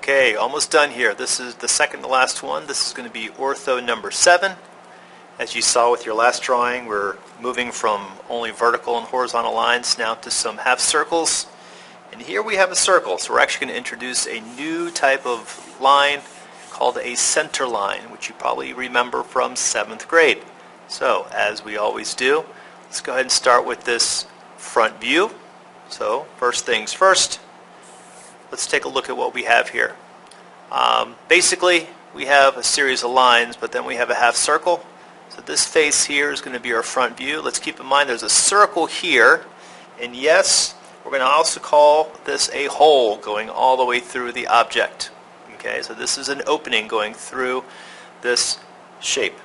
Okay, almost done here. This is the second to last one. This is going to be ortho number 7. As you saw with your last drawing, we're moving from only vertical and horizontal lines now to some half circles. And here we have a circle, so we're actually going to introduce a new type of line called a center line, which you probably remember from 7th grade. So, as we always do, let's go ahead and start with this front view. So, first things first, let's take a look at what we have here. Basically, we have a series of lines, but then we have a half circle. So this face here is going to be our front view. Let's keep in mind there's a circle here, and yes, we're going to also call this a hole going all the way through the object. Okay, so this is an opening going through this shape.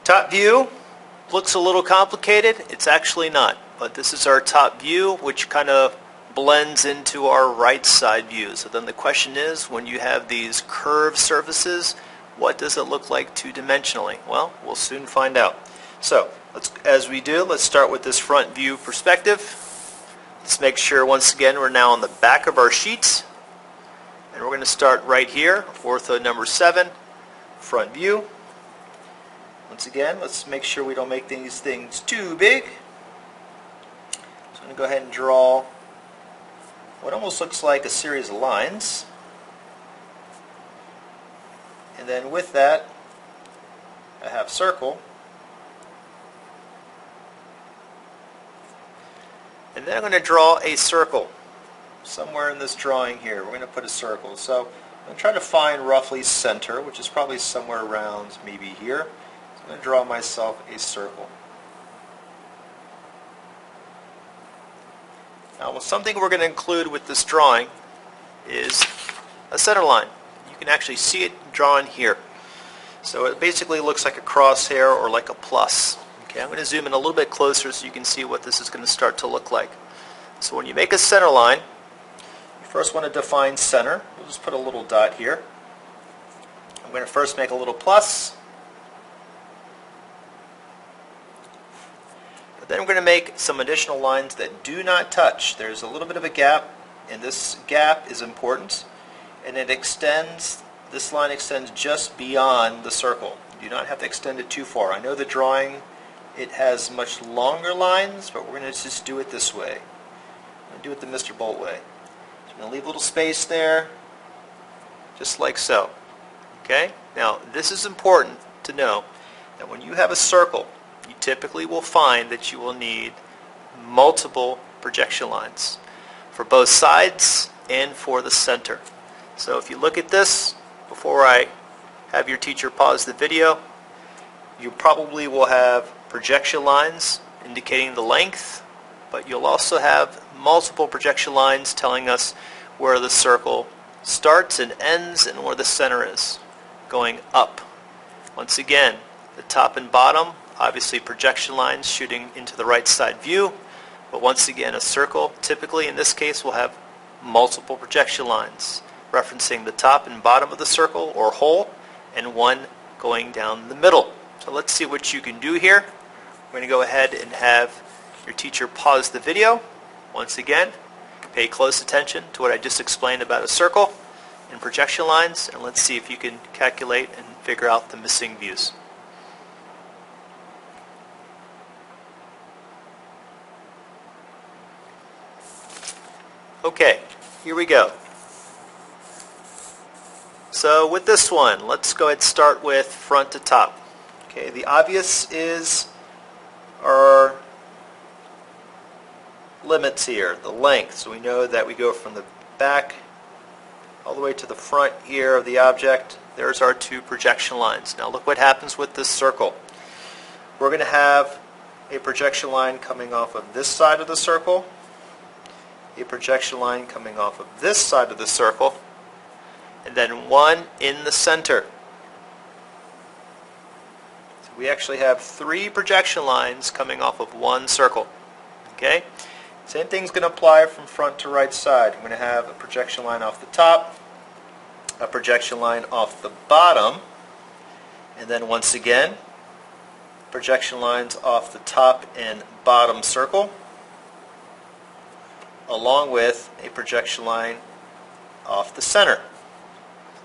Top view looks a little complicated. It's actually not, but this is our top view, which kind of blends into our right side view. So then the question is, when you have these curved surfaces, what does it look like two-dimensionally? Well, we'll soon find out. So, as we do, let's start with this front view perspective. Let's make sure, once again, we're now on the back of our sheets. And we're going to start right here, ortho number 7, front view. Once again, let's make sure we don't make these things too big. So I'm going to go ahead and draw what almost looks like a series of lines. And then with that, a half circle. And then I'm going to draw a circle. Somewhere in this drawing here, we're going to put a circle. So I'm going to try to find roughly center, which is probably somewhere around maybe here. So I'm going to draw myself a circle. Now, something we're going to include with this drawing is a center line. You can actually see it drawn here. So it basically looks like a crosshair or like a plus. Okay, I'm going to zoom in a little bit closer so you can see what this is going to start to look like. So when you make a center line, you first want to define center. We'll just put a little dot here. I'm going to first make a little plus. But then we're going to make some additional lines that do not touch. There's a little bit of a gap, and this gap is important. And it extends, this line extends just beyond the circle. You do not have to extend it too far. I know the drawing, it has much longer lines, but we're going to just do it this way. I'm going to do it the Mr. Bolt way. So I'm going to leave a little space there, just like so. Okay? Now, this is important to know that when you have a circle, you typically will find that you will need multiple projection lines for both sides and for the center. So if you look at this, before I have your teacher pause the video, you probably will have projection lines indicating the length, but you'll also have multiple projection lines telling us where the circle starts and ends and where the center is, going up. Once again, the top and bottom, obviously projection lines shooting into the right side view, but once again a circle, typically in this case, will have multiple projection lines referencing the top and bottom of the circle or hole, and one going down the middle. So let's see what you can do here. We're going to go ahead and have your teacher pause the video. Once again, pay close attention to what I just explained about a circle and projection lines, and let's see if you can calculate and figure out the missing views. Okay, here we go. So with this one, let's go ahead and start with front to top. Okay, the obvious is our limits here, the length. So we know that we go from the back all the way to the front here of the object. There's our two projection lines. Now look what happens with this circle. We're going to have a projection line coming off of this side of the circle, a projection line coming off of this side of the circle, and then one in the center. So we actually have 3 projection lines coming off of one circle. Okay? Same thing's going to apply from front to right side. We're going to have a projection line off the top, a projection line off the bottom, and then once again, projection lines off the top and bottom circle, along with a projection line off the center.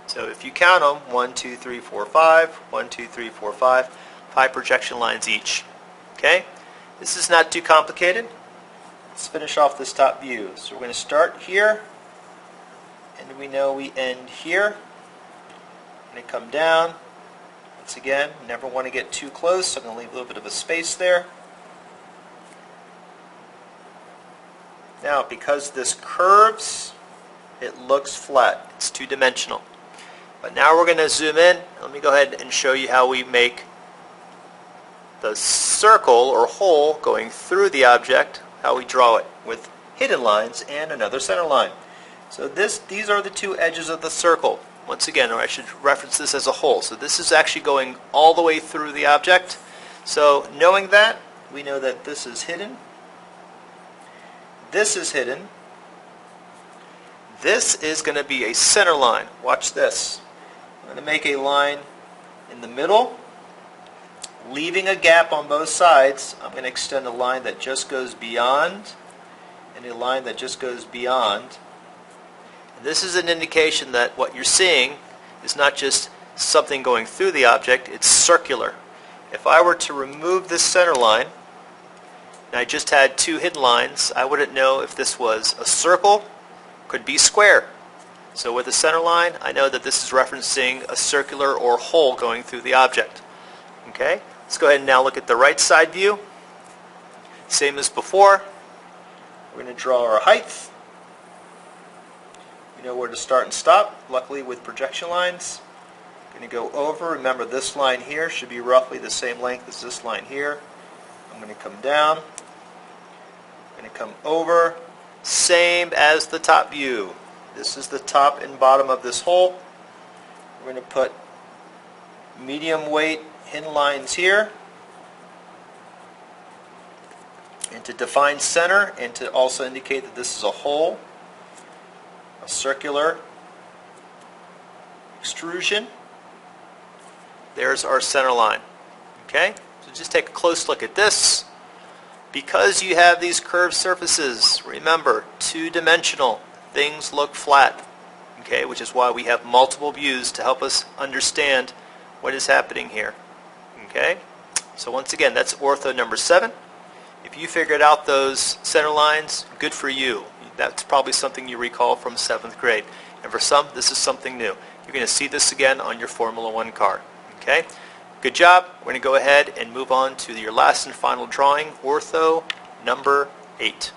So if you count them, 1, 2, 3, 4, 5, 1, 2, 3, 4, 5, 5 projection lines each. Okay? This is not too complicated. Let's finish off this top view. So we're going to start here, and we know we end here. I'm going to come down. Once again, never want to get too close, so I'm going to leave a little bit of a space there. Now, because this curves, it looks flat. It's two-dimensional. But now we're going to zoom in. Let me go ahead and show you how we make the circle or hole going through the object, how we draw it with hidden lines and another center line. So these are the two edges of the circle. Once again, or I should reference this as a hole. So this is actually going all the way through the object. So knowing that, we know that this is hidden. This is hidden. This is going to be a center line. Watch this. I'm going to make a line in the middle, leaving a gap on both sides. I'm going to extend a line that just goes beyond and a line that just goes beyond. And this is an indication that what you're seeing is not just something going through the object, it's circular. If I were to remove this center line, and I just had two hidden lines, I wouldn't know if this was a circle, could be square. So with a center line, I know that this is referencing a circular or hole going through the object. Okay, let's go ahead and now look at the right side view. Same as before. We're going to draw our height. We know where to start and stop, luckily with projection lines. I'm going to go over. Remember, this line here should be roughly the same length as this line here. I'm going to come down. I'm going to come over. Same as the top view. This is the top and bottom of this hole. We're going to put medium weight hidden lines here. And to define center and to also indicate that this is a hole, a circular extrusion. There's our center line. Okay? So just take a close look at this. Because you have these curved surfaces, remember, two-dimensional, things look flat. Okay? Which is why we have multiple views to help us understand what is happening here. Okay? So once again, that's ortho number 7. If you figured out those center lines, good for you. That's probably something you recall from 7th grade. And for some, this is something new. You're going to see this again on your Formula 1 car. Okay? Good job. We're going to go ahead and move on to your last and final drawing, ortho number 8.